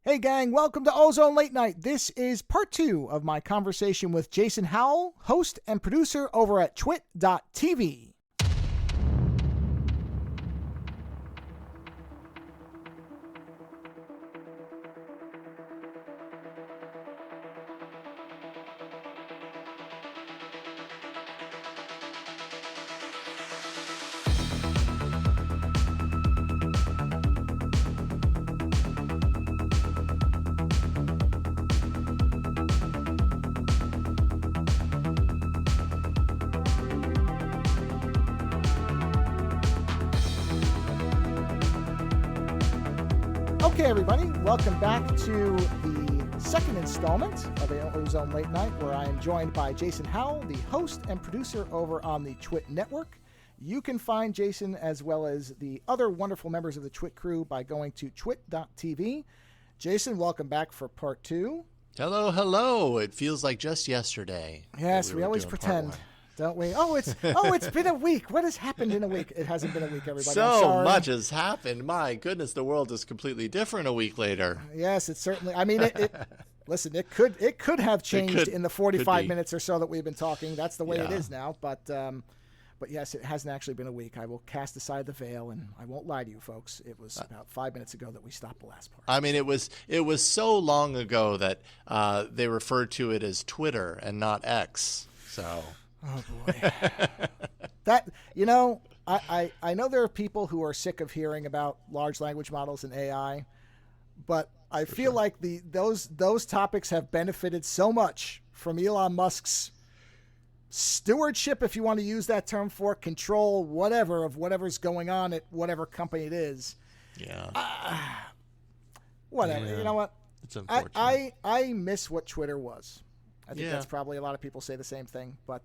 Hey gang, welcome to Ozone Late Night. This is part 2 of my conversation with Jason Howell, host and producer over at twit.tv. Okay, everybody, welcome back to the second installment of the Ozone Late Night, where I am joined by Jason Howell, the host and producer over on the Twit Network. You can find Jason as well as the other wonderful members of the Twit crew by going to twit.tv. Jason, welcome back for part 2. Hello. It feels like just yesterday. Yes, we always pretend, don't we? It's been a week. What has happened in a week? It hasn't been a week, everybody. So much has happened. My goodness, the world is completely different a week later. Yes, it certainly. I mean, listen, it could have changed in the 45 minutes or so that we've been talking. That's the way it is now. But yes, it hasn't actually been a week. I will cast aside the veil, and I won't lie to you, folks. It was about 5 minutes ago that we stopped the last part. I mean, it was so long ago that they referred to it as Twitter and not X. So. Oh boy. I know there are people who are sick of hearing about large language models and AI, but I feel like those topics have benefited so much from Elon Musk's stewardship, if you want to use that term, for control, whatever, of whatever's going on at whatever company it is. Yeah. Whatever. Yeah. You know what? It's unfortunate. I miss what Twitter was. I think Yeah. that's probably a lot of people say the same thing, but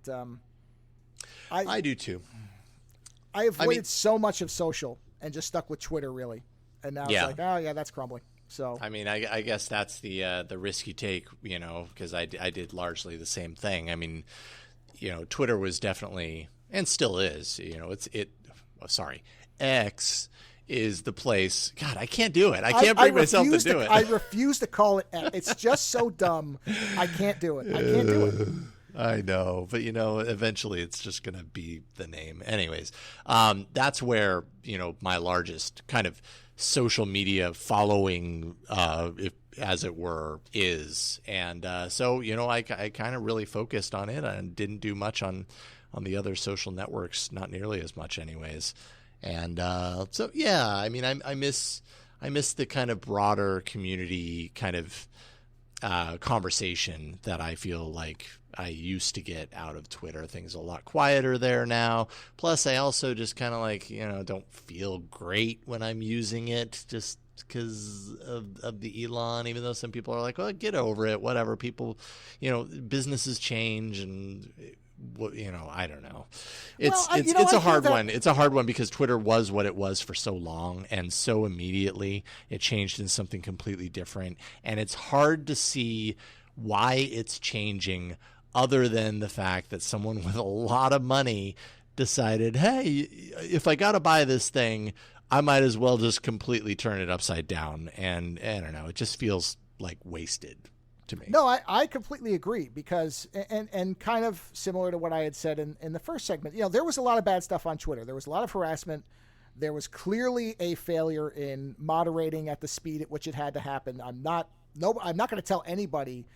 I do too. I avoided so much of social and just stuck with Twitter, really. And now it's like, oh yeah, that's crumbling. So I mean, I guess that's the risk you take, because I did largely the same thing. I mean, Twitter was definitely, and still is, X is the place. God, I can't do it. I can't bring myself to do it. I refuse to call it X. It's just so dumb. I can't do it. I can't do it. I know, but eventually it's just going to be the name. Anyways, that's where, my largest kind of social media following, as it were, is. And so, I kind of really focused on it and didn't do much on the other social networks, not nearly as much anyways. And so, yeah, I mean, I miss the kind of broader community kind of conversation that I feel like I used to get out of Twitter. Things are a lot quieter there now. Plus, I also just kind of like, don't feel great when I'm using it just because of the Elon, even though some people are like, well, get over it, whatever. People, businesses change and I don't know. It's a hard one. It's a hard one because Twitter was what it was for so long, and so immediately it changed into something completely different. And it's hard to see why it's changing, other than the fact that someone with a lot of money decided, hey, if I got to buy this thing, I might as well just completely turn it upside down. And I don't know. It just feels like wasted to me. No, I completely agree, because and kind of similar to what I had said in the first segment, there was a lot of bad stuff on Twitter. There was a lot of harassment. There was clearly a failure in moderating at the speed at which it had to happen. I'm not going to tell anybody,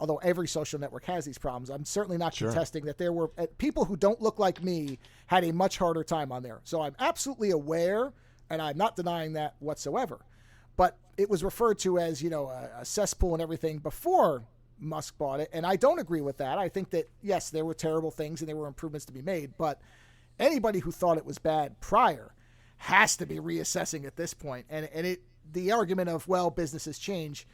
although every social network has these problems. I'm certainly not contesting that there were people who don't look like me had a much harder time on there. So I'm absolutely aware, and I'm not denying that whatsoever. But it was referred to as, a cesspool and everything before Musk bought it. And I don't agree with that. I think that, yes, there were terrible things and there were improvements to be made. But anybody who thought it was bad prior has to be reassessing at this point. And the argument of, well, businesses change.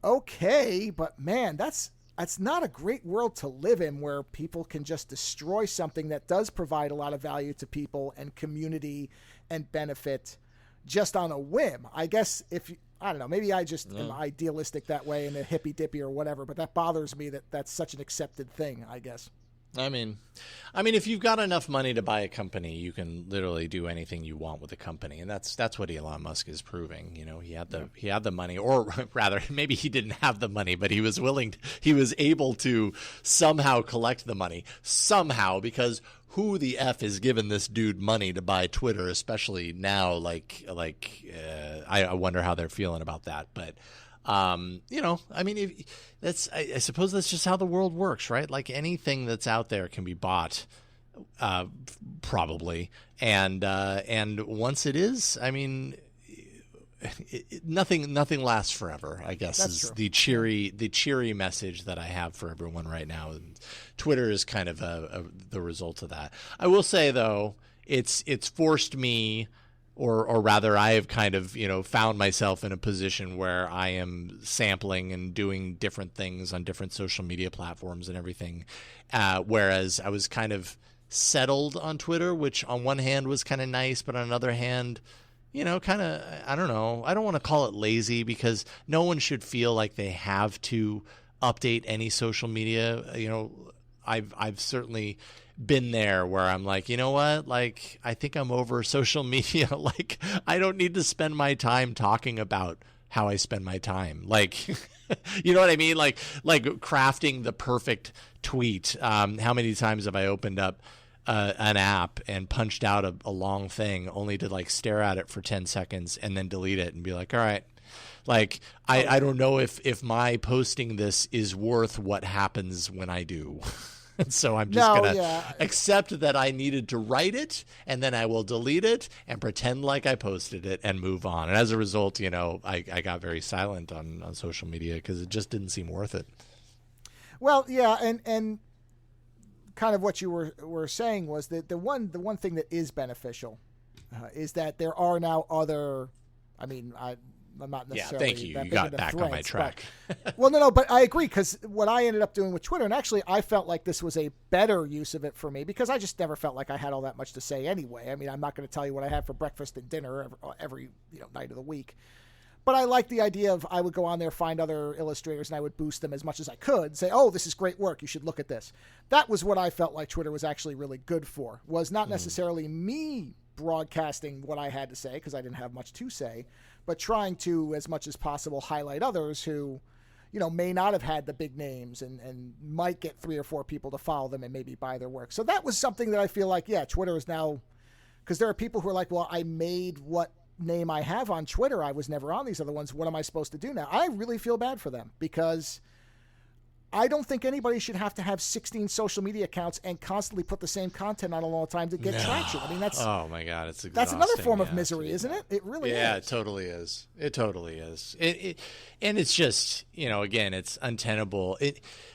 Okay, but man, that's not a great world to live in, where people can just destroy something that does provide a lot of value to people and community and benefit just on a whim. I guess I don't know, maybe I just am idealistic that way and a hippy dippy or whatever, but that bothers me that that's such an accepted thing, I guess. I mean, if you've got enough money to buy a company, you can literally do anything you want with a company, and that's what Elon Musk is proving. You know, he had the money, or rather, maybe he didn't have the money, but he was able to somehow collect the money somehow, because who the F is giving this dude money to buy Twitter, especially now? I wonder how they're feeling about that, but. You know, I mean, I suppose that's just how the world works, right? Like anything that's out there can be bought, probably. And once it is, I mean, nothing lasts forever, I guess, That's is true. the cheery message that I have for everyone right now. And Twitter is kind of the result of that. I will say though, it's forced me, or rather, I have kind of, you know, found myself in a position where I am sampling and doing different things on different social media platforms and everything. Whereas I was kind of settled on Twitter, which on one hand was kind of nice, but on another hand, you know, kind of, I don't know. I don't want to call it lazy, because no one should feel like they have to update any social media. You know, I've certainly been there where I'm like, you know what? Like, I think I'm over social media. Like, I don't need to spend my time talking about how I spend my time. Like, you know what I mean? Like crafting the perfect tweet. How many times have I opened up an app and punched out a long thing only to like stare at it for 10 seconds and then delete it and be like, all right. Like, I don't know if my posting this is worth what happens when I do. And so I'm just going to accept that I needed to write it, and then I will delete it and pretend like I posted it and move on. And as a result, you know, I got very silent on social media because it just didn't seem worth it. Well, yeah, and kind of what you were saying was that the one thing that is beneficial is that there are now other. I mean, I'm not necessarily. Yeah, thank you. You got back on my track. Well, no, but I agree, because what I ended up doing with Twitter, and actually I felt like this was a better use of it for me, because I just never felt like I had all that much to say anyway. I mean, I'm not going to tell you what I had for breakfast and dinner every night of the week. But I like the idea of, I would go on there, find other illustrators, and I would boost them as much as I could. Say, oh, this is great work. You should look at this. That was what I felt like Twitter was actually really good for, was not necessarily me broadcasting what I had to say, because I didn't have much to say, but trying to, as much as possible, highlight others who, you know, may not have had the big names and might get 3 or 4 people to follow them and maybe buy their work. So that was something that I feel like, yeah, Twitter is now, because there are people who are like, well, I made what name I have on Twitter. I was never on these other ones. What am I supposed to do now? I really feel bad for them, because I don't think anybody should have to have 16 social media accounts and constantly put the same content on all the time to get traction. I mean, that's, oh my God, it's exhausting. That's another form of misery, isn't it? It really is. Yeah, it totally is. It totally is. And it's just, you know, again, it's untenable.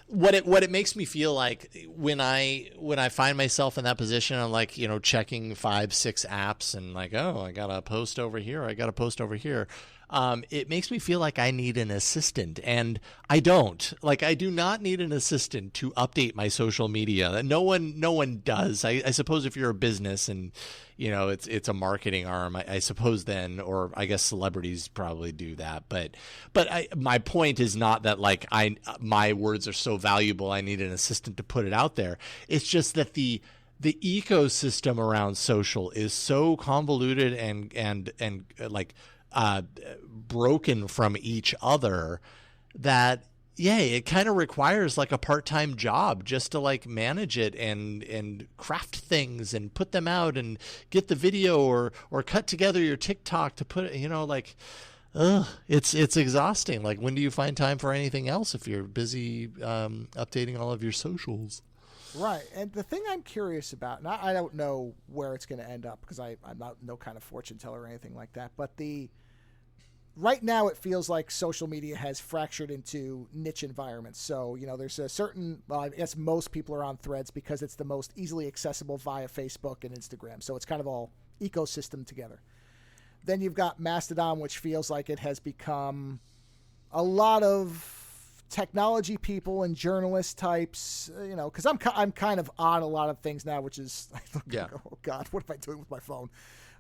What it makes me feel like when I find myself in that position, I'm like, you know, checking 5-6 apps and like, oh, I got to post over here. I got to post over here. It makes me feel like I need an assistant, and I don't. Like, I do not need an assistant to update my social media. No one does. I suppose if you're a business and, you know, it's a marketing arm, I suppose then, or I guess celebrities probably do that. But my point is not that like my words are so valuable I need an assistant to put it out there. It's just that the ecosystem around social is so convoluted and like broken from each other that it kind of requires like a part-time job just to like manage it and craft things and put them out and get the video or cut together your TikTok to put it, you know, like, it's exhausting. Like, when do you find time for anything else if you're busy updating all of your socials? Right. And the thing I'm curious about, and I don't know where it's going to end up, because I'm not no kind of fortune teller or anything like that, but right now it feels like social media has fractured into niche environments. So, you know, there's a certain, well, I guess most people are on Threads because it's the most easily accessible via Facebook and Instagram. So it's kind of all ecosystem together. Then you've got Mastodon, which feels like it has become a lot of technology people and journalist types, you know, because I'm kind of on a lot of things now, which is, oh God, what am I doing with my phone?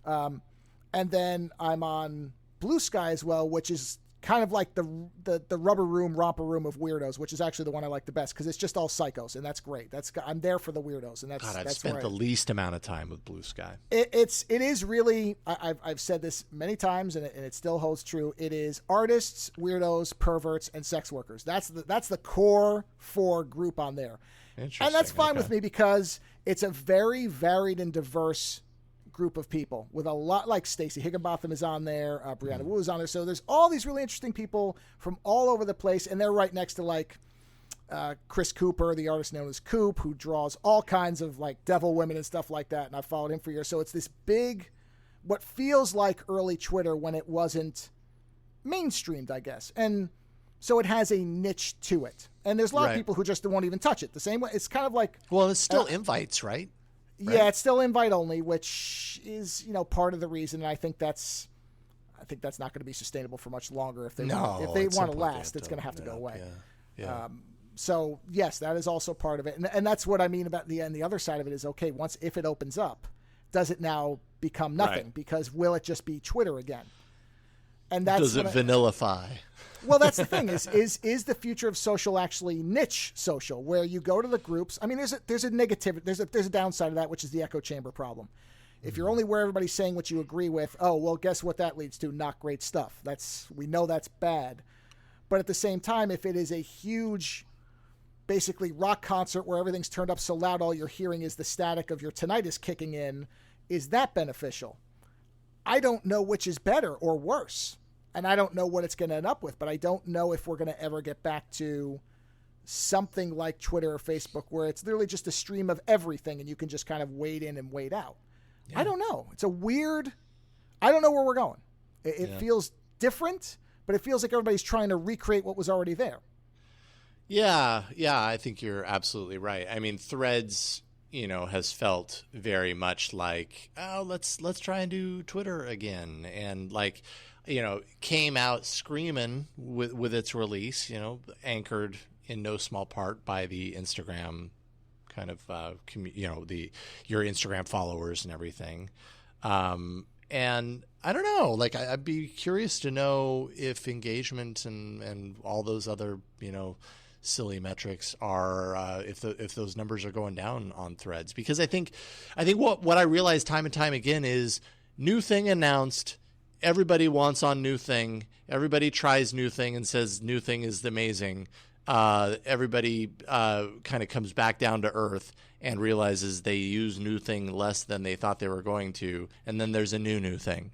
And then I'm on Blue Sky as well, which is kind of like the rubber room, romper room of weirdos, which is actually the one I like the best because it's just all psychos, and that's great. I'm there for the weirdos, and that's God, I've that's spent the least amount of time with Blue Sky. It is really. I've said this many times, and it still holds true. It is artists, weirdos, perverts, and sex workers. That's the core 4 group on there, and that's fine with me because it's a very varied and diverse group of people with a lot, like Stacey Higginbotham is on there, Brianna Wu is on there. So there's all these really interesting people from all over the place, and they're right next to like Chris Cooper, the artist known as Coop, who draws all kinds of like devil women and stuff like that. And I've followed him for years. So it's this big, what feels like early Twitter when it wasn't mainstreamed, I guess. And so it has a niche to it. And there's a lot of people who just won't even touch it. The same way, it's kind of like, well, it's still invites, right? Yeah, it's still invite only, which is, part of the reason. And I think that's not going to be sustainable for much longer. If they want to last, it's going to have to go away. Yeah. So yes, that is also part of it. And that's what I mean about the other side of it is, okay, if it opens up, does it now become nothing? Right. Because will it just be Twitter again? And that's does it vanillify? Well, that's the thing is the future of social actually niche social, where you go to the groups. I mean, there's a negativity, there's a downside of that, which is the echo chamber problem. If you're only where everybody's saying what you agree with, oh, well, guess what that leads to? Not great stuff. We know that's bad. But at the same time, if it is a huge, basically rock concert where everything's turned up so loud, all you're hearing is the static of your tinnitus kicking in, is that beneficial? I don't know which is better or worse. And I don't know what it's going to end up with, but I don't know if we're going to ever get back to something like Twitter or Facebook where it's literally just a stream of everything and you can just kind of wade in and wade out. Yeah. I don't know. It's I don't know where we're going. It feels different, but it feels like everybody's trying to recreate what was already there. Yeah, I think you're absolutely right. I mean, Threads, has felt very much like, oh, let's try and do Twitter again. And like, came out screaming with its release, anchored in no small part by the Instagram kind of, your Instagram followers and everything. And I don't know, like I'd be curious to know if engagement and all those other, silly metrics are, if those numbers are going down on Threads, because I think what I realized time and time again is new thing announced. Everybody wants on new thing. Everybody tries new thing and says new thing is amazing. Everybody kind of comes back down to earth and realizes they use new thing less than they thought they were going to, and then there's a new thing.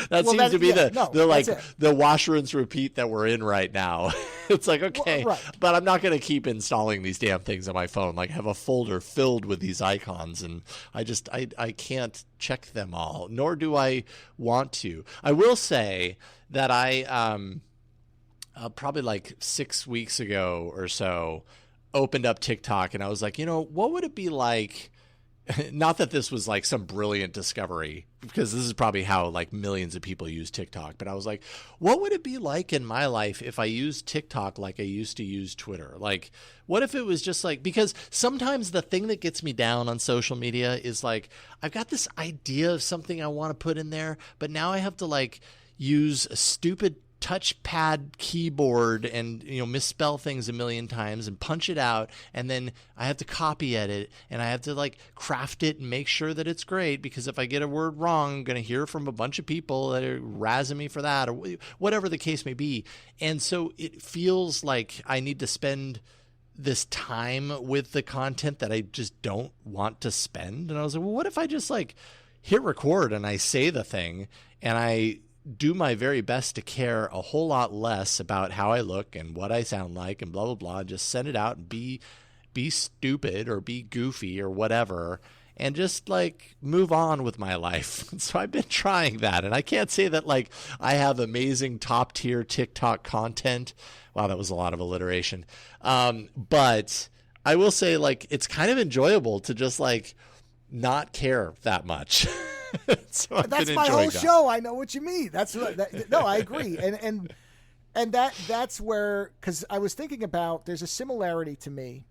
That seems to be the wash, rinse, repeat that we're in right now. It's like, okay, but I'm not going to keep installing these damn things on my phone. Like, have a folder filled with these icons, and I can't check them all, nor do I want to. I will say that I probably like 6 weeks ago or so opened up TikTok, and I was like, what would it be like? Not that this was like some brilliant discovery, because this is probably how like millions of people use TikTok. But I was like, what would it be like in my life if I used TikTok like I used to use Twitter? Like, what if it was just like, because sometimes the thing that gets me down on social media is like, I've got this idea of something I want to put in there, but now I have to like use a stupid touchpad keyboard and misspell things a million times and punch it out, and then I have to copy edit, and I have to like craft it and make sure that it's great, because if I get a word wrong, I'm going to hear from a bunch of people that are razzing me for that, or whatever the case may be. And so it feels like I need to spend this time with the content that I just don't want to spend. And I was like, well, what if I just like hit record and I say the thing, and I do my very best to care a whole lot less about how I look and what I sound like and blah, blah, blah, and just send it out and be stupid or be goofy or whatever, and just like move on with my life. So I've been trying that, and I can't say that like I have amazing top tier TikTok content. Wow, that was a lot of alliteration. But I will say like it's kind of enjoyable to just like not care that much. So that's my whole show. I know what you mean. No, I agree. And that's where, because I was thinking about, there's a similarity to me,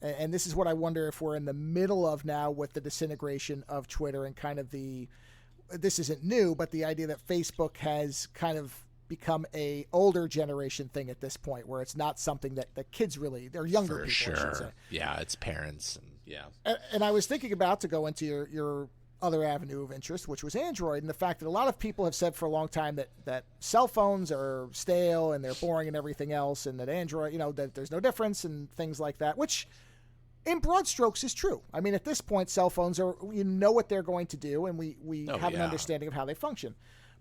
and this is what I wonder if we're in the middle of now with the disintegration of Twitter and kind of this isn't new, but the idea that Facebook has kind of, become a older generation thing at this point, where it's not something that the kids really, they're younger For people, I should say. sure. Yeah, it's parents. And yeah. And I was thinking about to go into your other avenue of interest, which was Android, and the fact that a lot of people have said for a long time that cell phones are stale and they're boring and everything else, and that Android, that there's no difference and things like that, which in broad strokes is true. I mean, at this point, cell phones are, what they're going to do, and we have an understanding of how they function.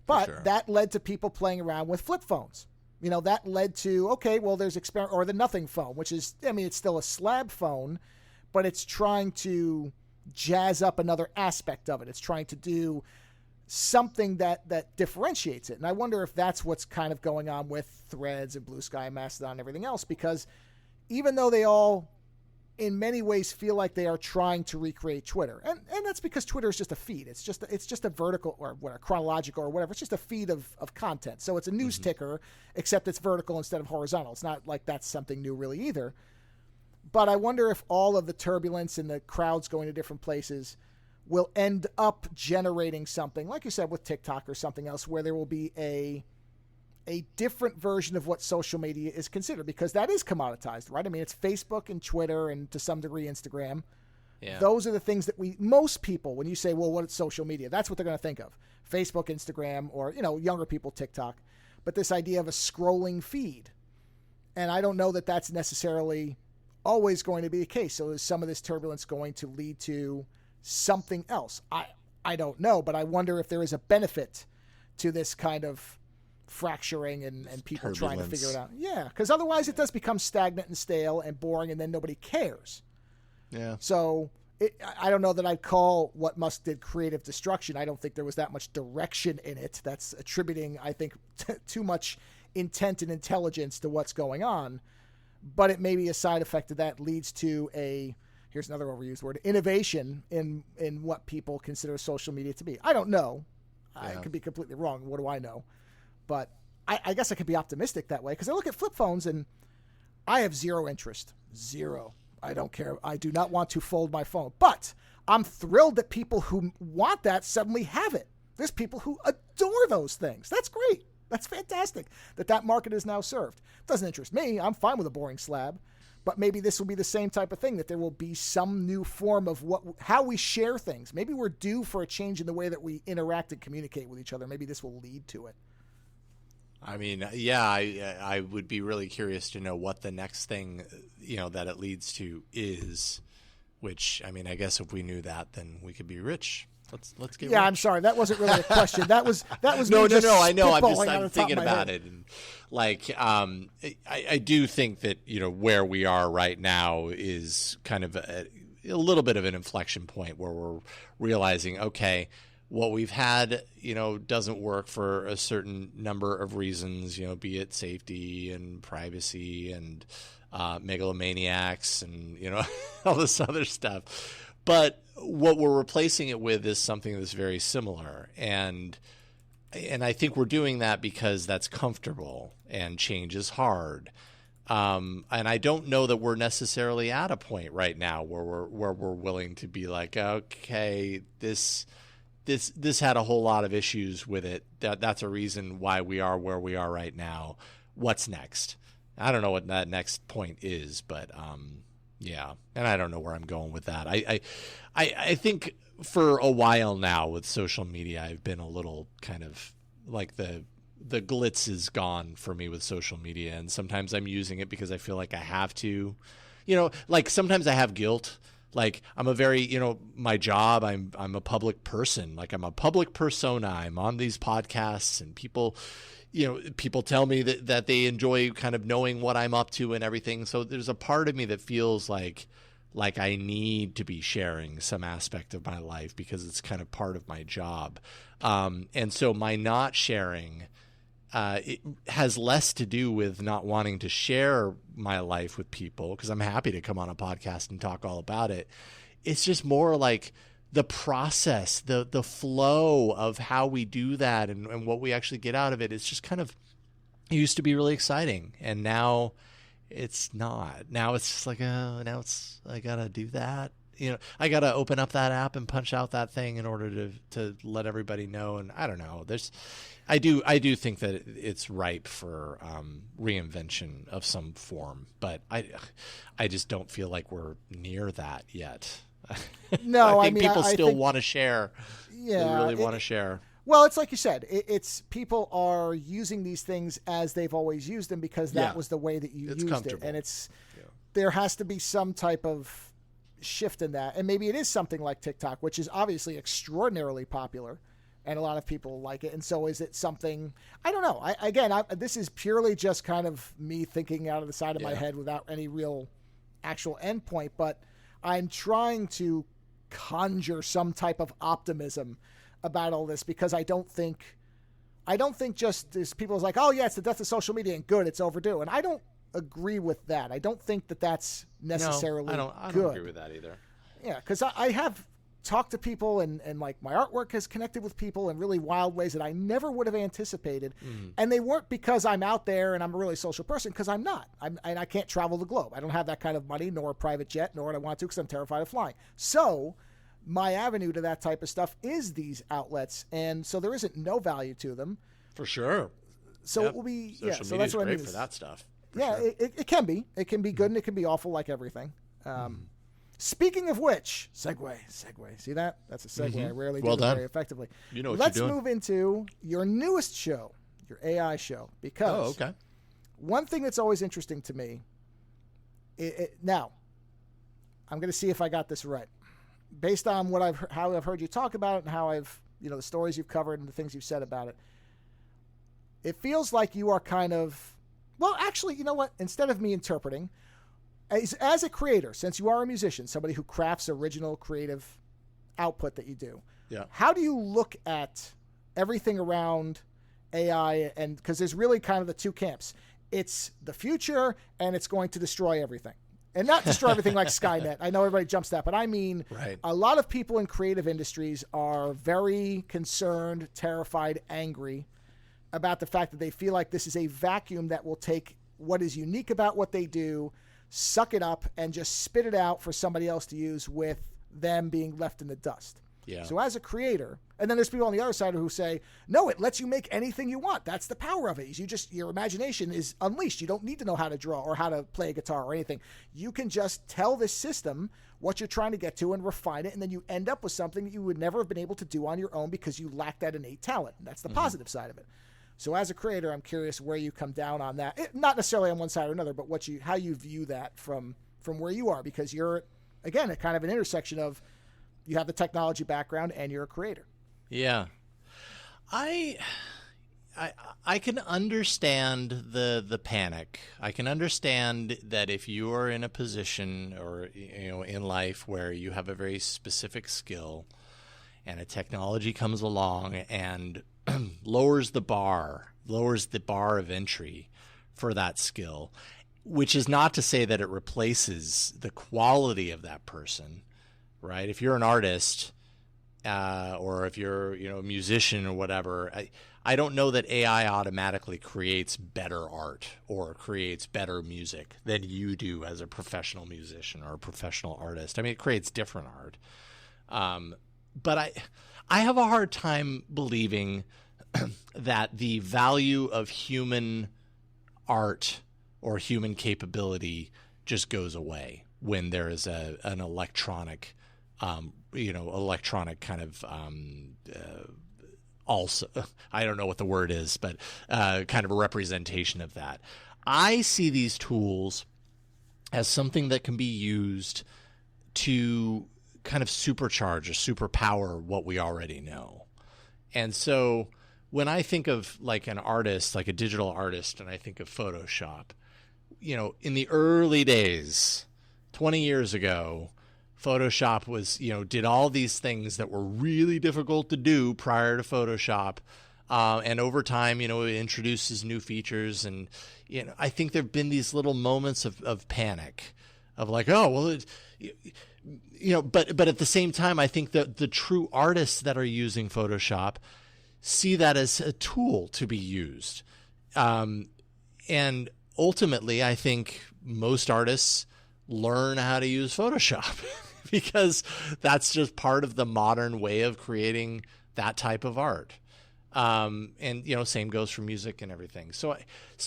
But that led to people playing around with flip phones. That led to, okay, well, there's or the nothing phone, which is, it's still a slab phone, but it's trying to jazz up another aspect of it. It's trying to do something that differentiates it. And I wonder if that's what's kind of going on with Threads and Blue Sky and Mastodon and everything else, because even though they all in many ways feel like they are trying to recreate Twitter, and that's because Twitter is just a feed. It's just a vertical or what, a chronological or whatever. It's just a feed of content. So it's a news ticker, except it's vertical instead of horizontal. It's not like that's something new really either. But I wonder if all of the turbulence and the crowds going to different places will end up generating something, like you said, with TikTok or something else, where there will be a different version of what social media is considered, because that is commoditized, right? I mean, it's Facebook and Twitter and to some degree Instagram. Yeah. Those are the things that most people, when you say, well, what is social media? That's what they're going to think of. Facebook, Instagram, or, younger people, TikTok. But this idea of a scrolling feed. And I don't know that that's necessarily always going to be the case. So is some of this turbulence going to lead to something else? I don't know, but I wonder if there is a benefit to this kind of fracturing and people trying to figure it out. Yeah, because otherwise it does become stagnant and stale and boring, and then nobody cares. Yeah. So I don't know that I'd call what Musk did creative destruction. I don't think there was that much direction in it. That's attributing, I think, too much intent and intelligence to what's going on. But it may be a side effect of that leads to here's another overused word, innovation in what people consider social media to be. I don't know. Yeah. I could be completely wrong. What do I know? But I guess I could be optimistic that way, because I look at flip phones and I have zero interest. Zero. I don't care. I do not want to fold my phone. But I'm thrilled that people who want that suddenly have it. There's people who adore those things. That's great. That's fantastic that market is now served. Doesn't interest me. I'm fine with a boring slab. But maybe this will be the same type of thing, that there will be some new form of how we share things. Maybe we're due for a change in the way that we interact and communicate with each other. Maybe this will lead to it. I mean, yeah, I would be really curious to know what the next thing, that it leads to is, which, I mean, I guess if we knew that, then we could be rich. Let's get rich. I'm sorry. That wasn't really a question. That was no. I know. I'm thinking about it. And I do think that, where we are right now is kind of a little bit of an inflection point where we're realizing, okay, what we've had, doesn't work for a certain number of reasons, be it safety and privacy and megalomaniacs and, all this other stuff. But what we're replacing it with is something that's very similar. And I think we're doing that because that's comfortable and change is hard. And I don't know that we're necessarily at a point right now where we're willing to be like, okay, this had a whole lot of issues with it. That's a reason why we are where we are right now. What's next? I don't know what that next point is, but yeah, and I don't know where I'm going with that. I think for a while now with social media, I've been a little kind of like the glitz is gone for me with social media, and sometimes I'm using it because I feel like I have to. Like sometimes I have guilt. Like I'm a very, my job, I'm a public person. Like I'm a public persona. I'm on these podcasts and people tell me that they enjoy kind of knowing what I'm up to and everything. So there's a part of me that feels like I need to be sharing some aspect of my life because it's kind of part of my job. And so my not sharing, it has less to do with not wanting to share my life with people, because I'm happy to come on a podcast and talk all about it. It's just more like the process, the flow of how we do that and what we actually get out of it. It's just kind of, it used to be really exciting. And now it's not. Now it's just like, I got to do that. I got to open up that app and punch out that thing in order to let everybody know. And I don't know. I do think that it's ripe for reinvention of some form, but I just don't feel like we're near that yet. No, I think people still think, want to share. Yeah, they really want to share. Well, it's like you said. It's people are using these things as they've always used them because that was the way that you used it, and there has to be some type of shift in that, and maybe it is something like TikTok, which is obviously extraordinarily popular, and a lot of people like it. And so, is it something? I don't know. This is purely just kind of me thinking out of the side of my head without any real actual endpoint, but I'm trying to conjure some type of optimism about all this because I don't think just as people is like, oh yeah, it's the death of social media and good, it's overdue, and I don't agree with that. I don't think that that's necessarily I don't agree with that either. Yeah, because I have talked to people and like my artwork has connected with people in really wild ways that I never would have anticipated. And they weren't because I'm out there and I'm a really social person, because I'm not. And I can't travel the globe. I don't have that kind of money, nor a private jet, nor would I want to, because I'm terrified of flying. So my avenue to that type of stuff is these outlets. And so there isn't no value to them. For sure. So it will be, so that's what I mean. For that stuff. Yeah, sure. It can be. It can be good and it can be awful, like everything. Speaking of which, segue. See that? That's a segue. I rarely do it very effectively. You know what Let's you're doing. move into your newest show, your AI show, because one thing that's always interesting to me, now, I'm going to see if I got this right. Based on how I've heard you talk about it and how the stories you've covered and the things you've said about it, it feels like you are kind of, well, actually, you know what? Instead of me interpreting, as a creator, since you are a musician, somebody who crafts original creative output that you do, how do you look at everything around AI? And because there's really kind of the two camps. It's the future and it's going to destroy everything. And not destroy everything like Skynet. I know everybody jumps that, but I mean, a lot of people in creative industries are very concerned, terrified, angry about the fact that they feel like this is a vacuum that will take what is unique about what they do, suck it up, and just spit it out for somebody else to use, with them being left in the dust. Yeah. So as a creator, and then there's people on the other side who say, no, it lets you make anything you want. That's the power of it. Your imagination is unleashed. You don't need to know how to draw or how to play a guitar or anything. You can just tell this system what you're trying to get to and refine it, and then you end up with something that you would never have been able to do on your own because you lack that innate talent. And that's the positive side of it. So as a creator, I'm curious where you come down on that. Not necessarily on one side or another, but how you view that from where you are, because you're, again, at kind of an intersection of, you have the technology background and you're a creator. Yeah. I can understand the panic. I can understand that if you are in a position or in life where you have a very specific skill and a technology comes along and lowers the bar of entry for that skill, which is not to say that it replaces the quality of that person, right? If you're an artist, or if you're, a musician or whatever, I don't know that AI automatically creates better art or creates better music than you do as a professional musician or a professional artist. I mean, it creates different art. But I have a hard time believing that the value of human art or human capability just goes away when there is an electronic kind of also, I don't know what the word is, but kind of a representation of that. I see these tools as something that can be used to kind of supercharge or superpower what we already know. And so when I think of like an artist, like a digital artist, and I think of Photoshop, in the early days, 20 years ago, Photoshop was, did all these things that were really difficult to do prior to Photoshop. And over time, it introduces new features. And, I think there have been these little moments of panic of like, oh, well, but at the same time, I think that the true artists that are using Photoshop see that as a tool to be used. And ultimately, I think most artists learn how to use Photoshop because that's just part of the modern way of creating that type of art. And same goes for music and everything. So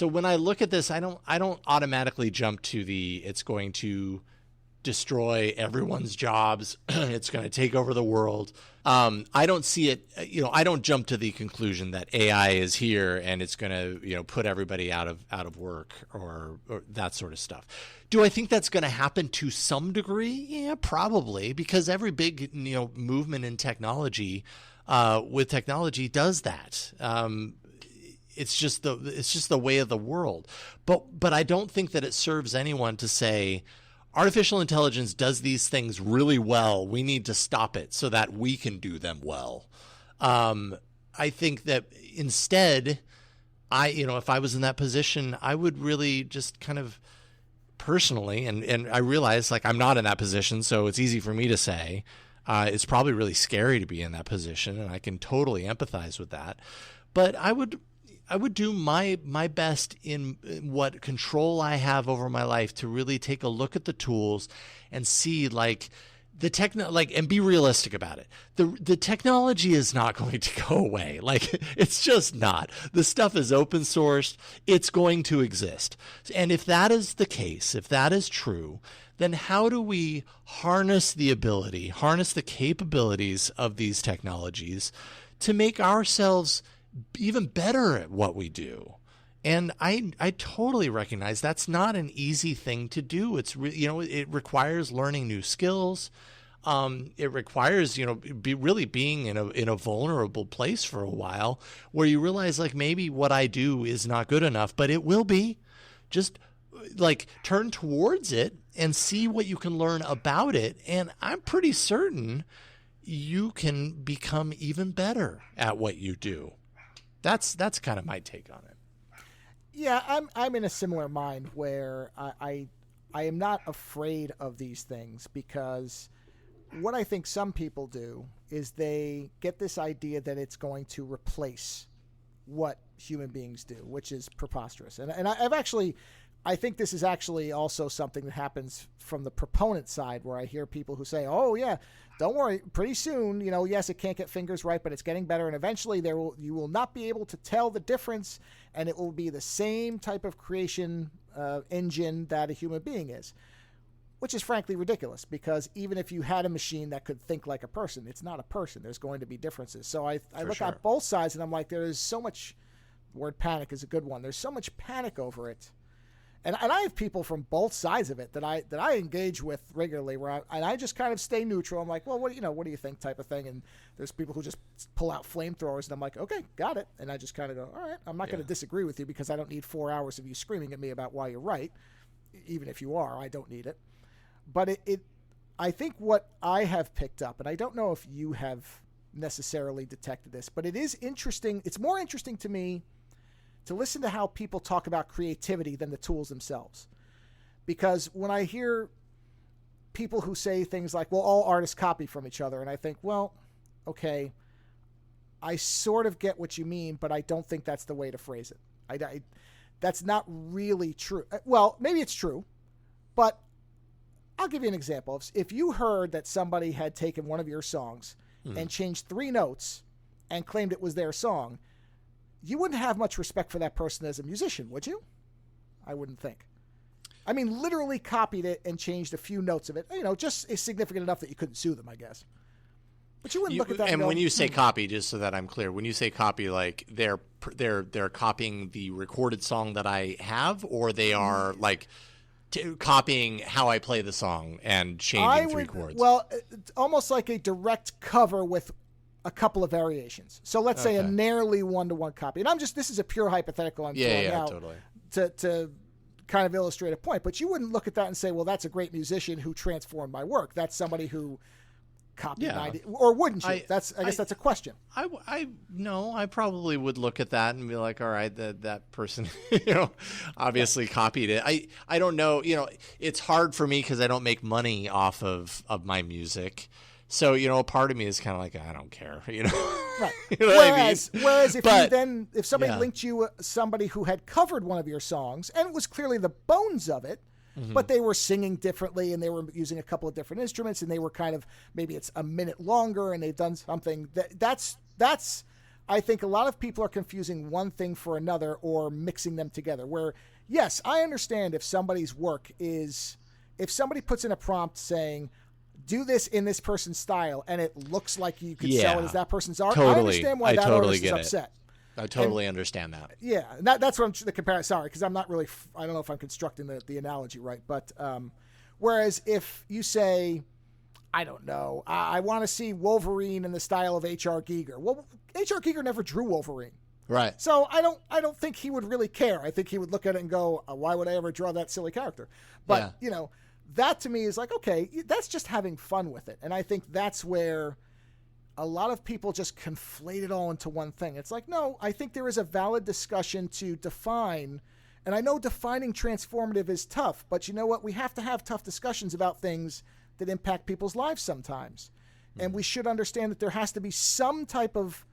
when I look at this, I don't automatically jump to it's going to destroy everyone's jobs. It's going to take over the world. I don't see it. I don't jump to the conclusion that AI is here and it's going to, put everybody out of work or that sort of stuff. Do I think that's going to happen to some degree? Yeah, probably, because every big, movement in technology, with technology does that. It's just the way of the world. But I don't think that it serves anyone to say, artificial intelligence does these things really well. We need to stop it so that we can do them well. I think that instead, if I was in that position, I would really just kind of personally, and I realize like I'm not in that position, so it's easy for me to say, it's probably really scary to be in that position, and I can totally empathize with that. But I would do my best in what control I have over my life to really take a look at the tools and see and be realistic about it. The technology is not going to go away. Like, it's just not. The stuff is open sourced. It's going to exist. And if that is the case, if that is true, then how do we harness the capabilities of these technologies to make ourselves even better at what we do? And I totally recognize that's not an easy thing to do. It's it requires learning new skills. It requires really being in a vulnerable place for a while, where you realize like maybe what I do is not good enough, but it will be. Just like turn towards it and see what you can learn about it, and I'm pretty certain you can become even better at what you do. That's kind of my take on it. Yeah, I'm in a similar mind where I am not afraid of these things, because what I think some people do is they get this idea that it's going to replace what human beings do, which is preposterous. And I think this is actually also something that happens from the proponent side, where I hear people who say, oh yeah, don't worry, pretty soon, yes, it can't get fingers right, but it's getting better, and eventually you will not be able to tell the difference, and it will be the same type of creation engine that a human being is, which is frankly ridiculous, because even if you had a machine that could think like a person, it's not a person. There's going to be differences. So I look at both sides, and I'm like, there is so much, the word panic is a good one, there's so much panic over it. And I have people from both sides of it that I engage with regularly, where I just kind of stay neutral. I'm like, well, what do you think, type of thing. And there's people who just pull out flamethrowers, and I'm like, okay, got it. And I just kind of go, all right, I'm not going to disagree with you, because I don't need 4 hours of you screaming at me about why you're right. Even if you are, I don't need it. But I think what I have picked up, and I don't know if you have necessarily detected this, but it is interesting. It's more interesting to me to listen to how people talk about creativity than the tools themselves. Because when I hear people who say things like, well, all artists copy from each other, and I think, well, okay, I sort of get what you mean, but I don't think that's the way to phrase it. That's not really true. Well, maybe it's true, but I'll give you an example. If you heard that somebody had taken one of your songs and changed 3 notes and claimed it was their song, you wouldn't have much respect for that person as a musician, would you? I wouldn't think. I mean, literally copied it and changed a few notes of it. Just is significant enough that you couldn't sue them, I guess. But you wouldn't look at that. And go, when you say copy, just so that I'm clear, when you say copy, like they're copying the recorded song that I have, or they are like copying how I play the song and changing 3 chords. Well, it's almost like a direct cover with a couple of variations. So let's say a nearly 1-to-1 copy. And this is a pure hypothetical I'm throwing out totally. to kind of illustrate a point. But you wouldn't look at that and say, well, that's a great musician who transformed my work. That's somebody who copied my idea. Or wouldn't you? I guess that's a question. I probably would look at that and be like, all right, that person, obviously copied it. I don't know, it's hard for me because I don't make money off of my music. So, a part of me is kind of like, I don't care, Right. Whereas if somebody linked you somebody who had covered one of your songs, and it was clearly the bones of it, but they were singing differently and they were using a couple of different instruments and they were kind of, maybe it's a minute longer and they've done something that's I think a lot of people are confusing one thing for another or mixing them together, where yes, I understand if somebody's work is, if somebody puts in a prompt saying, do this in this person's style, and it looks like you could sell it as that person's art. Totally. I understand why that totally artist is upset. I totally understand that. Yeah, that's what I'm the comparison. Sorry, because I'm not really. I don't know if I'm constructing the analogy right, but whereas if you say, I don't know, I want to see Wolverine in the style of H.R. Giger. Well, H.R. Giger never drew Wolverine. Right. So I don't think he would really care. I think he would look at it and go, why would I ever draw that silly character? But that to me is like, okay, that's just having fun with it. And I think that's where a lot of people just conflate it all into one thing. It's like, no, I think there is a valid discussion to define. And I know defining transformative is tough, but you know what? We have to have tough discussions about things that impact people's lives sometimes. And we should understand that there has to be some type of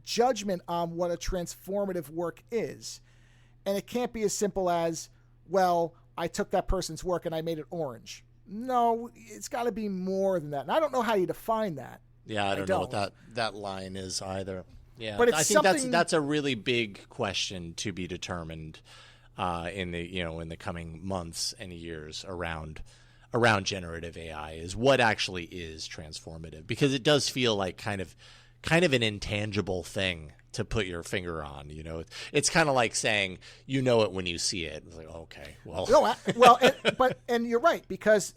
judgment on what a transformative work is. And it can't be as simple as, well, I took that person's work and I made it orange. No, it's got to be more than that. And I don't know how you define that. Yeah, I don't know what that line is either. Yeah, but I think that's a really big question to be determined in the coming months and years around generative AI, is what actually is transformative, because it does feel like kind of an intangible thing to put your finger on. It's kind of like saying, it when you see it. It's like, okay, well. No, and you're right, because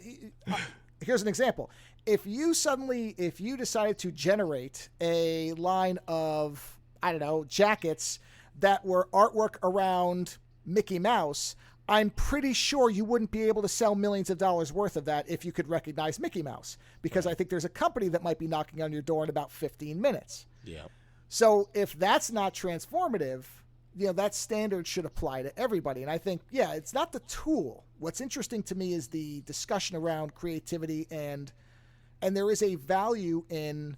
here's an example. If you decided to generate a line of, I don't know, jackets that were artwork around Mickey Mouse, I'm pretty sure you wouldn't be able to sell millions of dollars worth of that if you could recognize Mickey Mouse, because I think there's a company that might be knocking on your door in about 15 minutes. Yeah. So if that's not transformative, that standard should apply to everybody. And I think, it's not the tool. What's interesting to me is the discussion around creativity, and there is a value in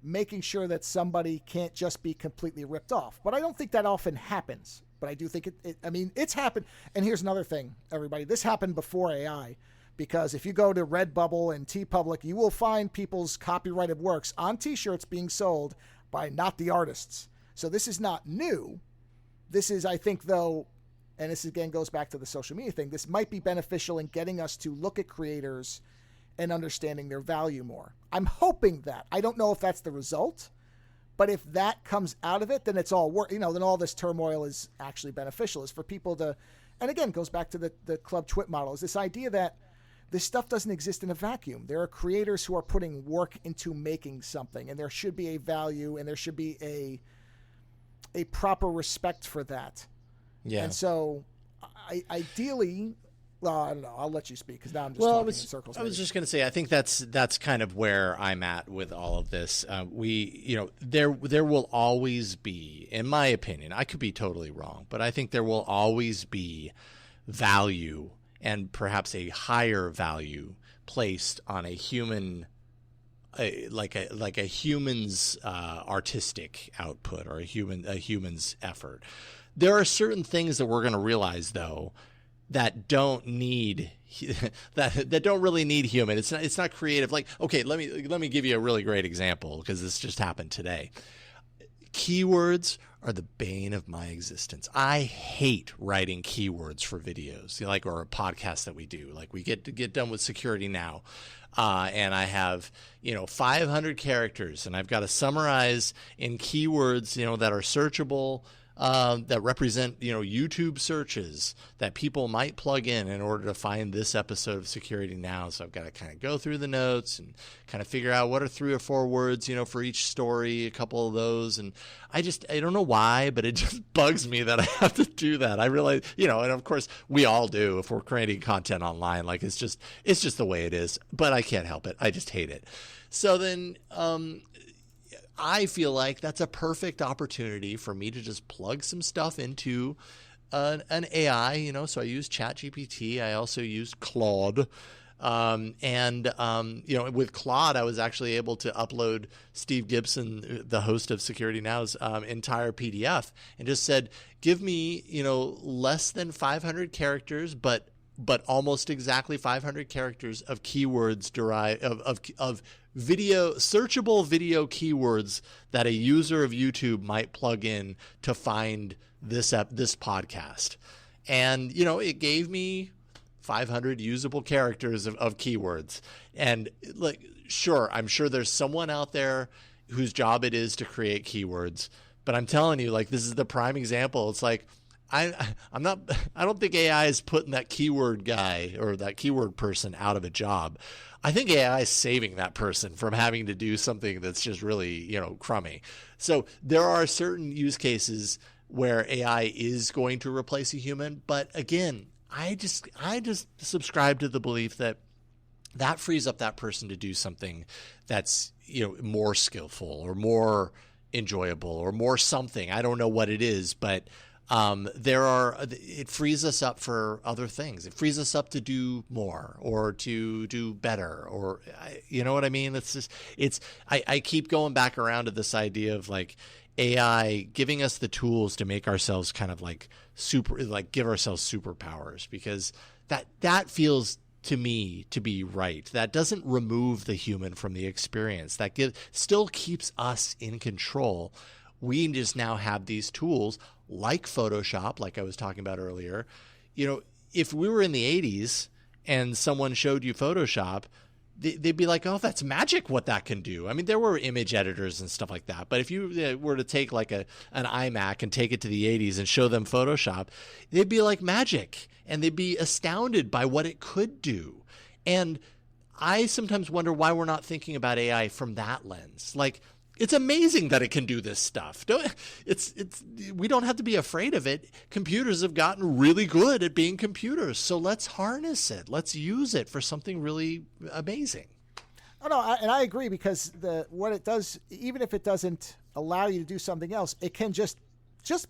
making sure that somebody can't just be completely ripped off. But I don't think that often happens. But I do think it's happened. And here's another thing, everybody. This happened before AI, because if you go to Redbubble and TeePublic, you will find people's copyrighted works on T-shirts being sold by not the artists. So this is not new. This is, I think, though, and this again goes back to the social media thing, this might be beneficial in getting us to look at creators and understanding their value more. I'm hoping that. I don't know if that's the result. But if that comes out of it, then it's all work. Then all this turmoil is actually beneficial. Is for people to, and again, goes back to the Club Twit model. Is this idea that this stuff doesn't exist in a vacuum. There are creators who are putting work into making something, and there should be a value, and there should be a proper respect for that. Yeah. And so, ideally. Well, I don't know. I'll let you speak, because now I'm just talking in circles. I was just going to say, I think that's kind of where I'm at with all of this. There will always be, in my opinion, I could be totally wrong, but I think there will always be value, and perhaps a higher value, placed on a human, like a human's artistic output, or a human's effort. There are certain things that we're going to realize, though, that don't need that don't really need human. It's not creative. Like, okay, let me give you a really great example, because this just happened today. Keywords are the bane of my existence. I hate writing keywords for videos, or a podcast that we do. Like, we get done with Security Now, and I have 500 characters, and I've got to summarize in keywords that are searchable, that represent YouTube searches that people might plug in order to find this episode of Security Now. So I've got to kind of go through the notes and kind of figure out what are 3 or 4 words for each story, a couple of those. And I don't know why, but it just bugs me that I have to do that. I realize, and of course we all do if we're creating content online. Like, it's just the way it is, but I can't help it. I just hate it. So then I feel like that's a perfect opportunity for me to just plug some stuff into an AI, So I use ChatGPT. I also use Claude. With Claude, I was actually able to upload Steve Gibson, the host of Security Now's entire PDF, and just said, give me, less than 500 characters, but but almost exactly 500 characters of keywords derived of video, searchable video keywords that a user of YouTube might plug in to find this podcast. And, it gave me 500 usable characters of keywords. And like, sure, I'm sure there's someone out there whose job it is to create keywords, but I'm telling you, like, this is the prime example. It's like, I don't think AI is putting that keyword guy or that keyword person out of a job. I think AI is saving that person from having to do something that's just really, crummy. So there are certain use cases where AI is going to replace a human. But again, I just subscribe to the belief that frees up that person to do something that's, more skillful or more enjoyable or more something. I don't know what it is, but it frees us up for other things. It frees us up to do more or to do better, or you know what I mean? I keep going back around to this idea of like AI giving us the tools to make ourselves kind of like give ourselves superpowers, because that feels to me to be right. That doesn't remove the human from the experience. That still keeps us in control. We just now have these tools like Photoshop, like I was talking about earlier. If we were in the 80s and someone showed you Photoshop, they'd be like, oh, that's magic what that can do. I mean, there were image editors and stuff like that. But if you were to take like an iMac and take it to the 80s and show them Photoshop, they'd be like magic. And they'd be astounded by what it could do. And I sometimes wonder why we're not thinking about AI from that lens. Like, it's amazing that it can do this stuff. We don't have to be afraid of it. Computers have gotten really good at being computers. So let's harness it. Let's use it for something really amazing. Oh, no, and I agree, because what it does, even if it doesn't allow you to do something else, it can just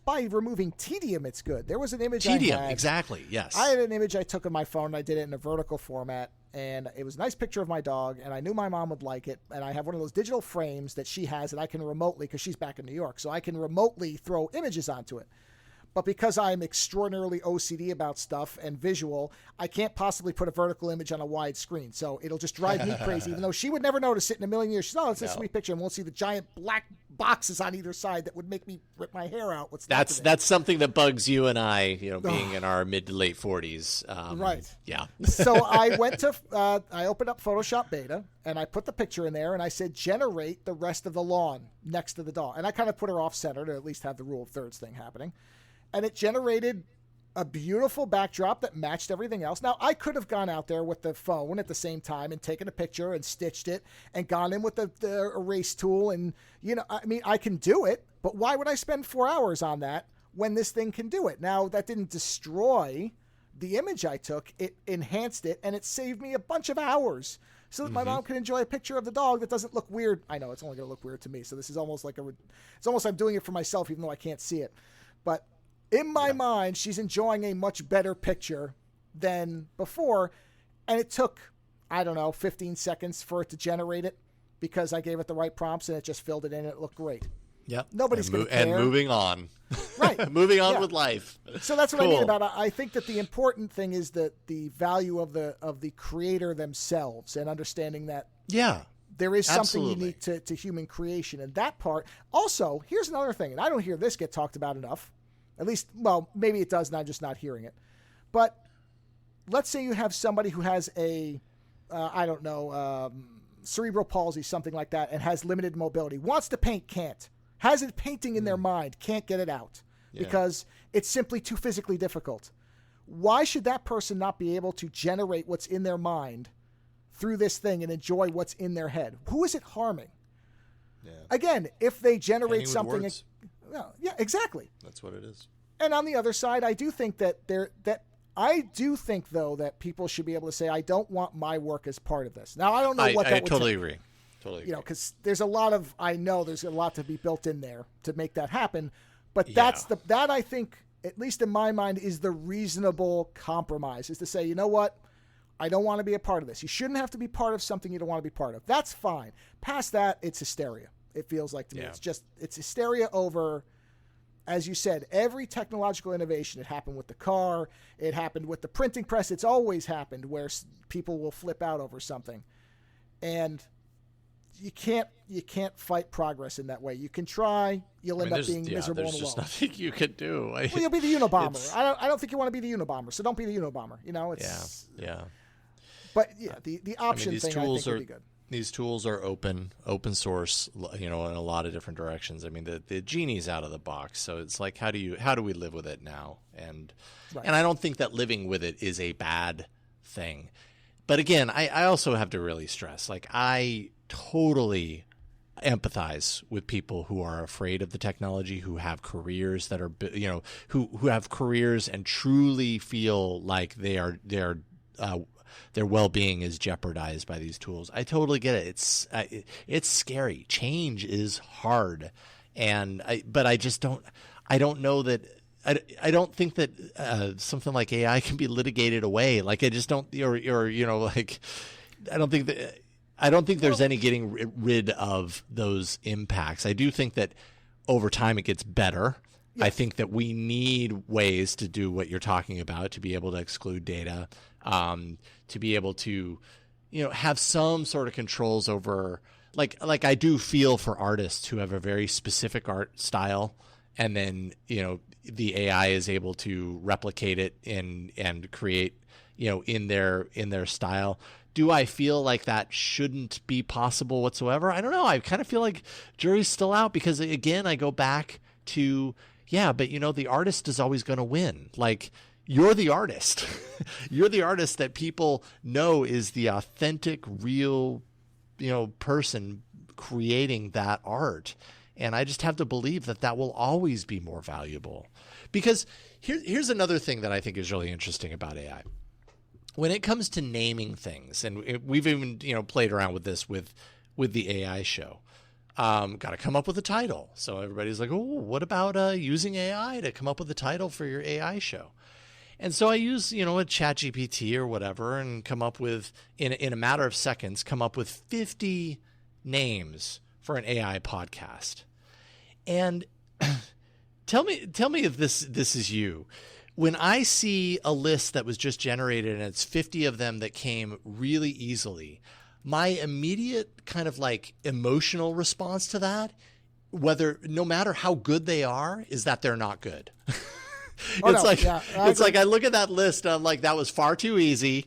by removing tedium, it's good. There was an image Tedium, I had. exactly, yes. I had an image I took on my phone, and I did it in a vertical format, and it was a nice picture of my dog, and I knew my mom would like it, and I have one of those digital frames that she has that I can remotely, because she's back in New York, so I can remotely throw images onto it. But because I'm extraordinarily OCD about stuff and visual, I can't possibly put a vertical image on a wide screen. So it'll just drive me crazy, even though she would never notice it in a million years. She's, oh, it's a sweet picture, and won't see the giant black boxes on either side that would make me rip my hair out. That's something that bugs you and I, being in our mid to late 40s. Right. Yeah. So I went to, I opened up Photoshop Beta, and I put the picture in there, and I said, generate the rest of the lawn next to the dog. And I kind of put her off center to at least have the rule of thirds thing happening. And it generated a beautiful backdrop that matched everything else. Now, I could have gone out there with the phone at the same time and taken a picture and stitched it and gone in with the erase tool. And, I can do it, but why would I spend 4 hours on that when this thing can do it? Now, that didn't destroy the image I took. It enhanced it, and it saved me a bunch of hours so that my mom can enjoy a picture of the dog that doesn't look weird. I know, it's only going to look weird to me. So this is almost like it's almost I'm doing it for myself, even though I can't see it. But in my mind, she's enjoying a much better picture than before. And it took, 15 seconds for it to generate it, because I gave it the right prompts and it just filled it in and it looked great. Yep. Nobody's going to care. And moving on. Right. Moving on with life. So that's what I mean about it. I think that the important thing is that the value of the creator themselves, and understanding that there is something unique to human creation. And that part. Also, here's another thing, and I don't hear this get talked about enough. At least, well, maybe it does, and I'm just not hearing it. But let's say you have somebody who has a, cerebral palsy, something like that, and has limited mobility. Wants to paint, can't. Has it painting in their mind, can't get it out because it's simply too physically difficult. Why should that person not be able to generate what's in their mind through this thing and enjoy what's in their head? Who is it harming? Yeah. Again, if they generate something... Well, yeah, exactly. That's what it is. And on the other side, I do think that though that people should be able to say, I don't want my work as part of this. Now, I don't know what that would take. Totally agree. Because there's a lot to be built in there to make that happen. But that I think, at least in my mind, is the reasonable compromise, is to say, you know what? I don't want to be a part of this. You shouldn't have to be part of something you don't want to be part of. That's fine. Past that, it's hysteria. It feels like to me. It's hysteria over as you said, every technological innovation, it happened with the car, it happened with the printing press. It's always happened where people will flip out over something. And you can't fight progress in that way. You can try, you'll end up being miserable and alone. There's just nothing you can do. Well, you'll be the Unabomber. I don't think you want to be the Unabomber, so don't be the Unabomber. You know, it's yeah. But yeah, the option thing I think would be good. These tools are open source, you know, in a lot of different directions. I mean, the genie's out of the box, so it's like, how do we live with it now? And I don't think that living with it is a bad thing. But again, I also have to really stress, like, I totally empathize with people who are afraid of the technology, who have careers that are, you know, who have careers and truly feel like their well-being is jeopardized by these tools. I totally get it. It's scary. Change is hard, but I just don't. I don't know that. I don't think that something like AI can be litigated away. Like, I just don't. Or you know, like, I don't think that. I don't think there's any getting rid of those impacts. I do think that over time it gets better. Yes. I think that we need ways to do what you're talking about, to be able to exclude data, to be able to, you know, have some sort of controls over, like I do feel for artists who have a very specific art style, and then, you know, the AI is able to replicate it and create, you know, in their style. Do I feel like that shouldn't be possible whatsoever? I don't know. I kind of feel like jury's still out, because again, I go back to, yeah, but you know, the artist is always going to win. Like, you're the artist. You're the artist that people know is the authentic, real, you know, person creating that art. And I just have to believe that that will always be more valuable. Because here's another thing that I think is really interesting about AI. When it comes to naming things, and we've even, you know, played around with this with the AI show, got to come up with a title. So everybody's like, oh, what about using AI to come up with a title for your AI show? And so I use, you know, a ChatGPT or whatever, and come up with, in a matter of seconds, come up with 50 names for an AI podcast. And tell me if this is you. When I see a list that was just generated and it's 50 of them that came really easily, my immediate kind of like emotional response to that, no matter how good they are, is that they're not good. It's like I look at that list and I'm like, that was far too easy.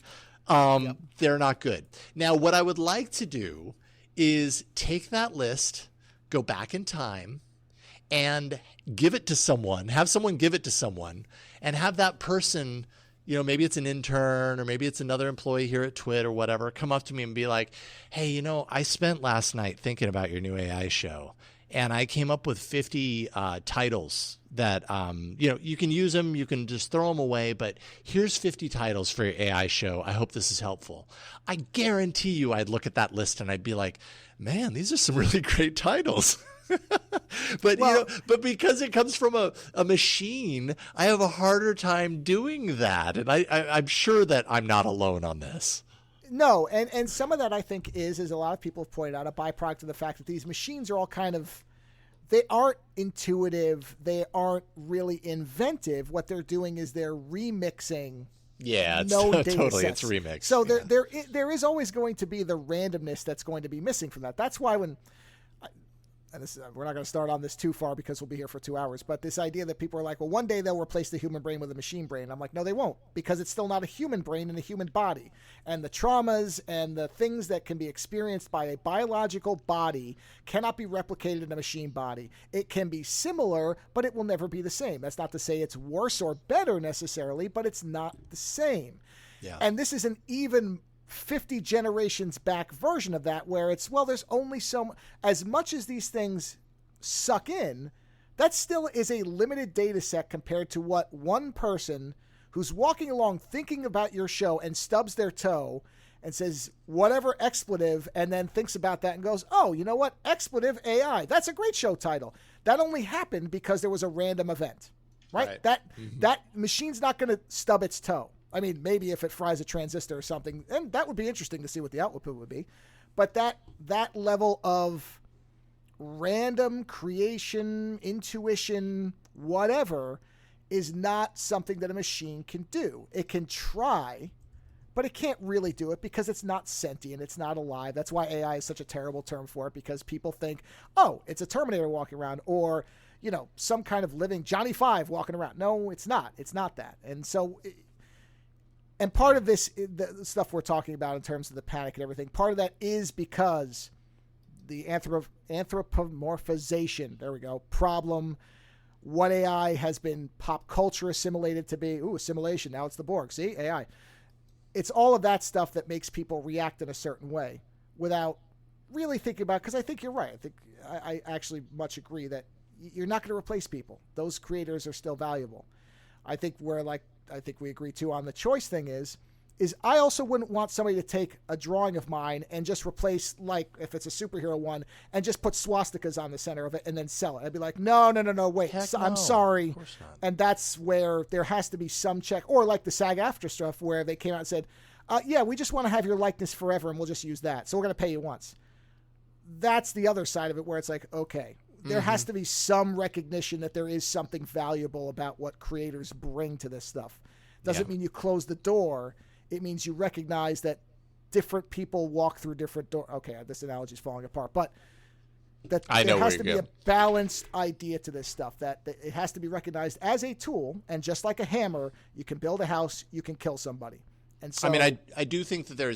They're not good. Now, what I would like to do is take that list, go back in time, and give it to someone, have someone give it to someone, and have that person, you know, maybe it's an intern or maybe it's another employee here at Twit or whatever, come up to me and be like, hey, you know, I spent last night thinking about your new AI show, and I came up with 50 titles that, you know, you can use them, you can just throw them away, but here's 50 titles for your AI show. I hope this is helpful. I guarantee you I'd look at that list and I'd be like, man, these are some really great titles. But, well, you know, but because it comes from a machine, I have a harder time doing that. And I'm sure that I'm not alone on this. No, and some of that I think is a lot of people have pointed out, a byproduct of the fact that these machines are all kind of, they aren't intuitive, they aren't really inventive. What they're doing is they're remixing. Yeah, it's totally it's remixed. So there is always going to be the randomness that's going to be missing from that. That's why when, and we're not going to start on this too far because we'll be here for 2 hours, but this idea that people are like, well, one day they'll replace the human brain with a machine brain. I'm like, no, they won't, because it's still not a human brain in a human body. And the traumas and the things that can be experienced by a biological body cannot be replicated in a machine body. It can be similar, but it will never be the same. That's not to say it's worse or better necessarily, but it's not the same. Yeah. And this is an even 50 generations back version of that, where it's, well, there's only as much as these things suck in, that still is a limited data set compared to what one person who's walking along thinking about your show and stubs their toe and says whatever expletive, and then thinks about that and goes, oh, you know what, expletive AI, that's a great show title. That only happened because there was a random event, right? That machine's not going to stub its toe. I mean, maybe if it fries a transistor or something, and that would be interesting to see what the output would be. But that level of random creation, intuition, whatever, is not something that a machine can do. It can try, but it can't really do it because it's not sentient. It's not alive. That's why AI is such a terrible term for it, because people think, oh, it's a Terminator walking around, or, you know, some kind of living Johnny Five walking around. No, it's not. It's not that. And so, and part of this, the stuff we're talking about in terms of the panic and everything, part of that is because the anthropomorphization, there we go, problem, what AI has been pop culture assimilated to be. Ooh, assimilation. Now it's the Borg. See, AI. It's all of that stuff that makes people react in a certain way without really thinking about, because I think you're right. I actually much agree that you're not going to replace people. Those creators are still valuable. I think we agree too on the choice thing is I also wouldn't want somebody to take a drawing of mine and just replace, like, if it's a superhero one, and just put swastikas on the center of it and then sell it. I'd be like, no, wait, I'm sorry. Of course not. And that's where there has to be some check, or like the SAG-AFTRA stuff where they came out and said, yeah, we just want to have your likeness forever and we'll just use that. So we're going to pay you once. That's the other side of it where it's like, okay, there has to be some recognition that there is something valuable about what creators bring to this stuff. Doesn't mean you close the door. It means you recognize that different people walk through different doors. Okay, this analogy is falling apart, but that there has to be a balanced idea to this stuff, that it has to be recognized as a tool, and just like a hammer, you can build a house, you can kill somebody. And so, I mean, I do think that there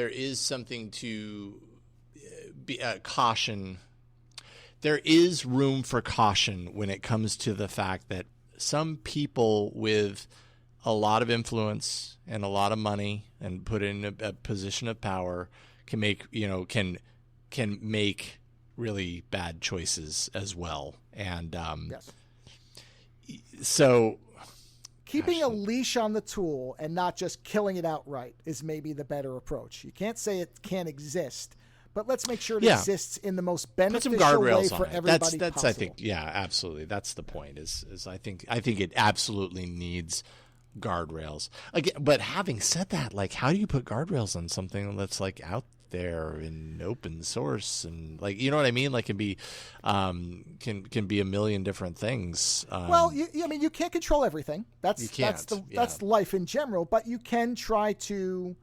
is something to be caution. There is room for caution when it comes to the fact that some people with a lot of influence and a lot of money and put in a position of power can make, can make really bad choices as well. And yes. So keeping a leash on the tool and not just killing it outright is maybe the better approach. You can't say it can't exist, but let's make sure it exists in the most beneficial way for everybody that's possible. I think, absolutely. That's the point. Is I think it absolutely needs guardrails. Again, but having said that, like, how do you put guardrails on something that's like out there in open source, and, like, you know what I mean? Like, can be a million different things. Well, you can't control everything. That's life in general, but you can try to.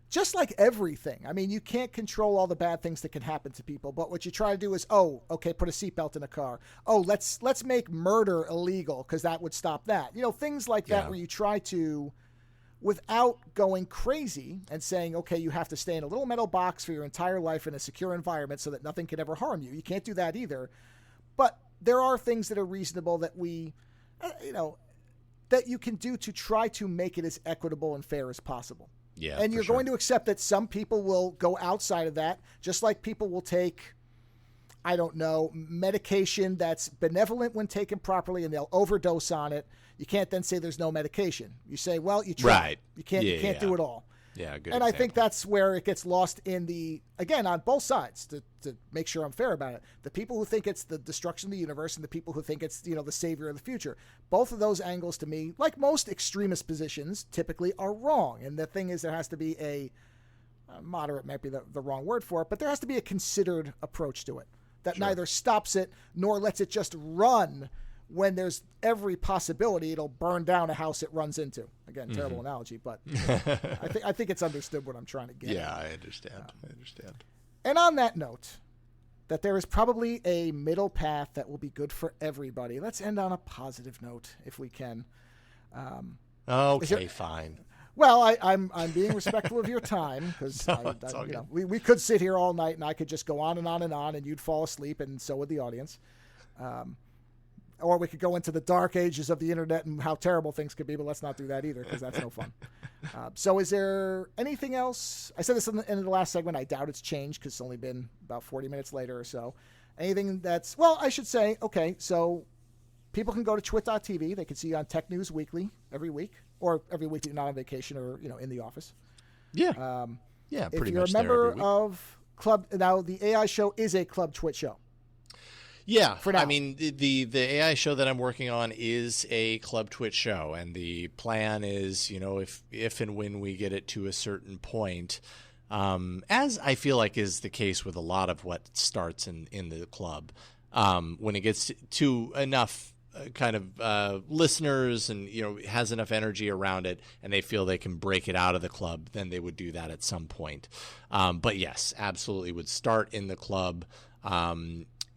Just like everything. I mean, you can't control all the bad things that can happen to people, but what you try to do is, put a seatbelt in a car. Let's make murder illegal because that would stop that. Things like that where you try to, without going crazy and saying, okay, you have to stay in a little metal box for your entire life in a secure environment so that nothing can ever harm you. You can't do that either. But there are things that are reasonable that that you can do to try to make it as equitable and fair as possible. Yeah, and you're going to accept that some people will go outside of that, just like people will take, I don't know, medication that's benevolent when taken properly, and they'll overdose on it. You can't then say there's no medication. You say, well, you try. Right. You can't do it all. Yeah, good. And example. I think that's where it gets lost again, on both sides, to make sure I'm fair about it. The people who think it's the destruction of the universe and the people who think it's, the savior of the future. Both of those angles, to me, like most extremist positions, typically are wrong. And the thing is, there has to be a moderate, might be the wrong word for it, but there has to be a considered approach to it that neither stops it nor lets it just run when there's every possibility it'll burn down a house it runs into. Again, terrible analogy, but I think it's understood what I'm trying to get. Yeah, I understand. And on that note, that there is probably a middle path that will be good for everybody. Let's end on a positive note, if we can. Okay, fine. Well, I'm being respectful of your time, because we could sit here all night and I could just go on and on and on, and you'd fall asleep, and so would the audience. Or we could go into the dark ages of the internet and how terrible things could be, but let's not do that either, because that's no fun. So is there anything else? I said this in the last segment. I doubt it's changed because it's only been about 40 minutes later or so. Anything that's, I should say, okay, so people can go to twit.tv. They can see you on Tech News Weekly every week, or every week you're not on vacation or, in the office. Yeah. Pretty much. If you're a member of Club, now the AI show is a Club Twit show. Yeah, I mean, the AI show that I'm working on is a Club Twitch show, and the plan is, if and when we get it to a certain point, as I feel like is the case with a lot of what starts in the club, when it gets to enough kind of listeners and has enough energy around it, and they feel they can break it out of the club, then they would do that at some point. But yes, absolutely would start in the club.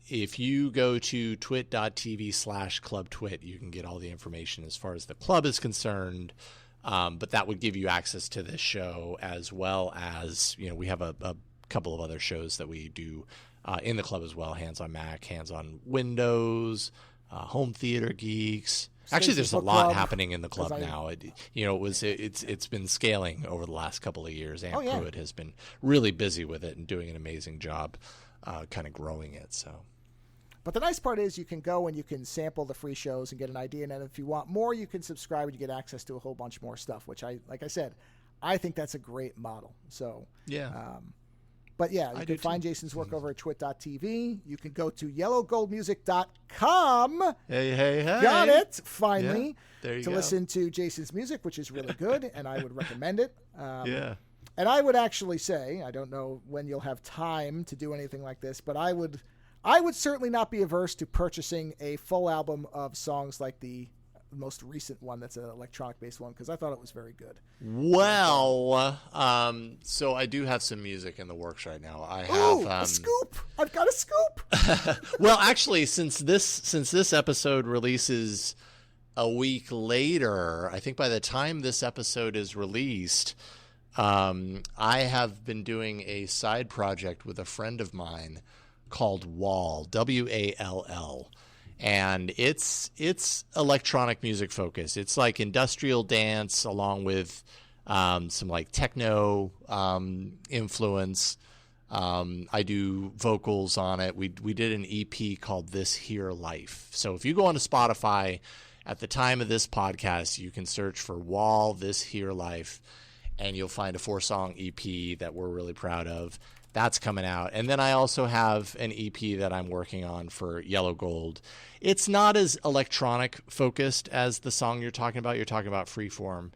If you go to twit.tv/clubtwit, you can get all the information as far as the club is concerned. But that would give you access to this show, as well as, we have a couple of other shows that we do in the club as well. Hands on Mac, Hands on Windows, Home Theater Geeks. Actually, there's a lot happening in the club now. It's been scaling over the last couple of years. Amp Pruitt has been really busy with it and doing an amazing job kind of growing it. So. But the nice part is you can go and you can sample the free shows and get an idea. And then if you want more, you can subscribe and you get access to a whole bunch more stuff, which like I said, I think that's a great model. So, yeah. But yeah, you can find Jason's work over at twit.tv. You can go to yellowgoldmusic.com. Hey. Got it, finally. Yeah, there you go. To listen to Jason's music, which is really good, and I would recommend it. Yeah. And I would actually say, I don't know when you'll have time to do anything like this, but I would certainly not be averse to purchasing a full album of songs like the most recent one that's an electronic-based one, because I thought it was very good. Well, so I do have some music in the works right now. I have a scoop. I've got a scoop. Well, actually, since this episode releases a week later, I think by the time this episode is released, I have been doing a side project with a friend of mine called Wall, Wall. And it's electronic music focused. It's like industrial dance along with some like techno influence. I do vocals on it. We did an EP called This Here Life. So if you go onto Spotify at the time of this podcast, you can search for Wall, This Here Life, and you'll find a 4-song EP that we're really proud of. That's coming out. And then I also have an EP that I'm working on for Yellow Gold. It's not as electronic focused as the song you're talking about. You're talking about Freeform.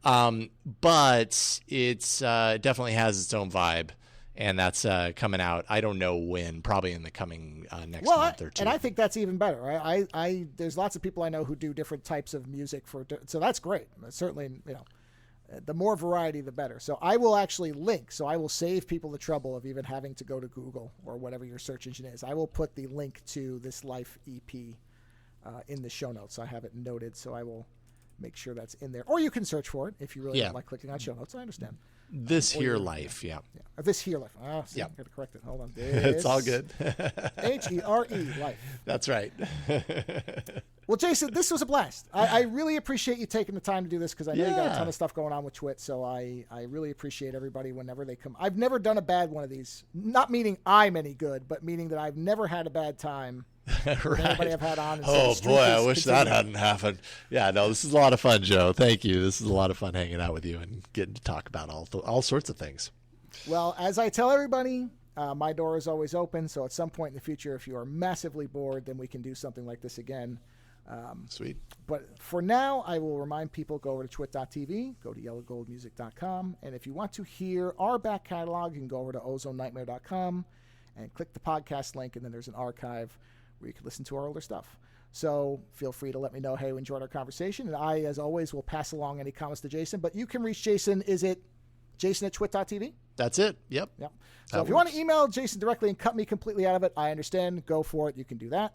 But it's definitely has its own vibe. And that's coming out, I don't know when, probably in the coming next month or two. And I think that's even better. Right? There's lots of people I know who do different types of music so that's great. Certainly, the more variety, the better. So I will actually link. So I will save people the trouble of even having to go to Google or whatever your search engine is. I will put the link to this Life EP in the show notes. I have it noted, so I will make sure that's in there. Or you can search for it if you really don't like clicking on show notes. I understand. This Here Life, yeah. This Here Life. Oh, see, I got to correct it. Hold on. It's all good. H-E-R-E, Life. That's right. Well, Jason, this was a blast. I really appreciate you taking the time to do this, because I know you got a ton of stuff going on with Twit, so I really appreciate everybody whenever they come. I've never done a bad one of these, not meaning I'm any good, but meaning that I've never had a bad time. Right. Everybody I've had on. Oh, boy, I wish that hadn't happened. Yeah, no, this is a lot of fun, Joe. Thank you. This is a lot of fun hanging out with you and getting to talk about all sorts of things. Well, as I tell everybody, my door is always open, so at some point in the future, if you are massively bored, then we can do something like this again. Sweet. But for now, I will remind people, go over to twit.tv, go to yellowgoldmusic.com, and if you want to hear our back catalog, you can go over to ozonenightmare.com and click the podcast link, and then there's an archive where you can listen to our older stuff. So feel free to let me know how you enjoyed our conversation, and I, as always, will pass along any comments to Jason. But you can reach Jason. Is it jason@twit.tv? That's it. Yep. So if you want to email Jason directly and cut me completely out of it, I understand. Go for it. You can do that.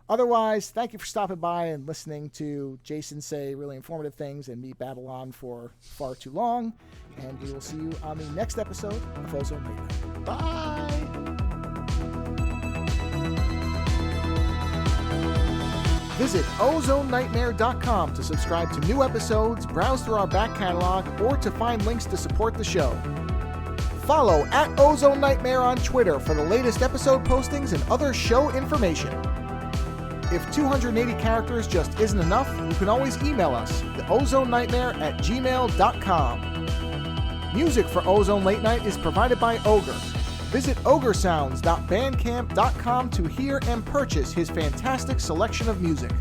Otherwise, thank you for stopping by and listening to Jason say really informative things and me babble on for far too long. And we will see you on the next episode of Ozone Late Night. Bye. Visit ozonenightmare.com to subscribe to new episodes, browse through our back catalog, or to find links to support the show. Follow @Ozone Nightmare on Twitter for the latest episode postings and other show information. If 280 characters just isn't enough, you can always email us at ozonenightmare@gmail.com. Music for Ozone Late Night is provided by Ogre. Visit ogresounds.bandcamp.com to hear and purchase his fantastic selection of music.